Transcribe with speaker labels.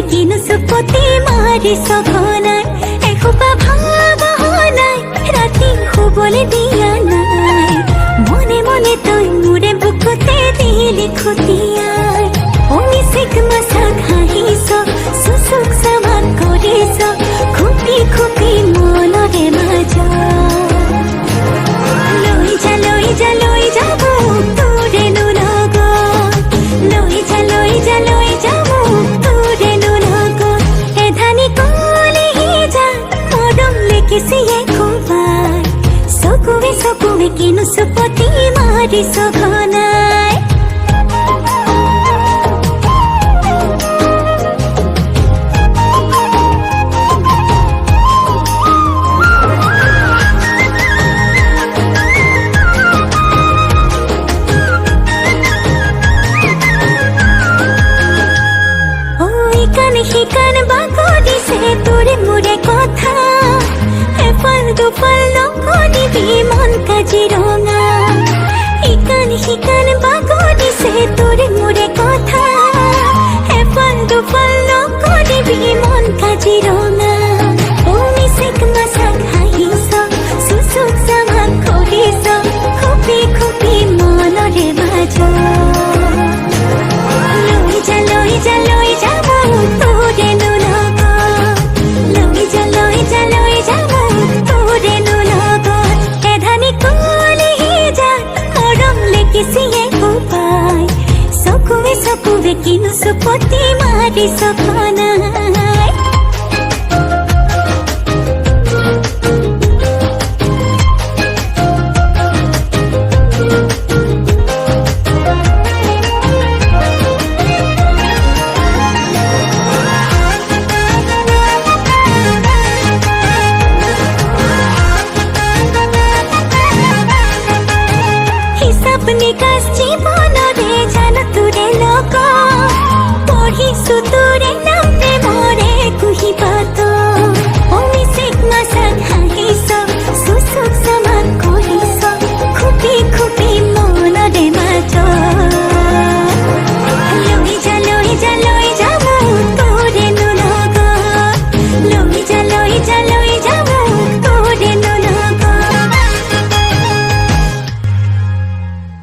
Speaker 1: কিনো চুপতি মাৰিছ ঘনাই এসোপা ভাৱনাই ৰাতি শুবলৈ দিয়া নাই মনে মনে তই মোৰে বুকুতে দিলি খুটিয়াই অমিচিক মাছাক হাঁহিছ চুচুক চামাক কৰিছ খুপি খুপি মনৰে মাজত লৈ যা মোক তোৰেনো লগত লৈ যা মোক তোৰেনো লগত এধানি কলিহি যা মৰম লেকিছিয়ে কোবাই চকুৱে কিনো চুপতি মাৰিছ ঘনাই শিকান বাগৰিছে তোৰে মোৰে কথা এফাল দুফাল নকৰিবি মন কাজিৰঙা শিকান বাগৰিছে তোৰে মোৰে কথা এফাল দুফাল নকৰিবি মন কাজিৰঙা অমিচিক মাছাক হাঁহিছ চুচুক চামাক কৰিছ খুপি খুপি মনৰে মাজত লৈ যা মোক তোৰেনো লগত লৈ যা মোক তোৰেনো লগত এধানি কলিহি যা মৰম লেকিছিয়ে কোবাই চকুৱে কিনো চুপতি মাৰিছ ঘনাই নিকাশ জীৱনৰে জান তোৰে লগত পঢ়িছো তোৰে নাম প্ৰেমৰে কুহিপাত অমিচিক মাছাক হাঁহিছ চুচুক চামাক কৰিছ খুপি খুপি মনৰে মাজত লৈ যা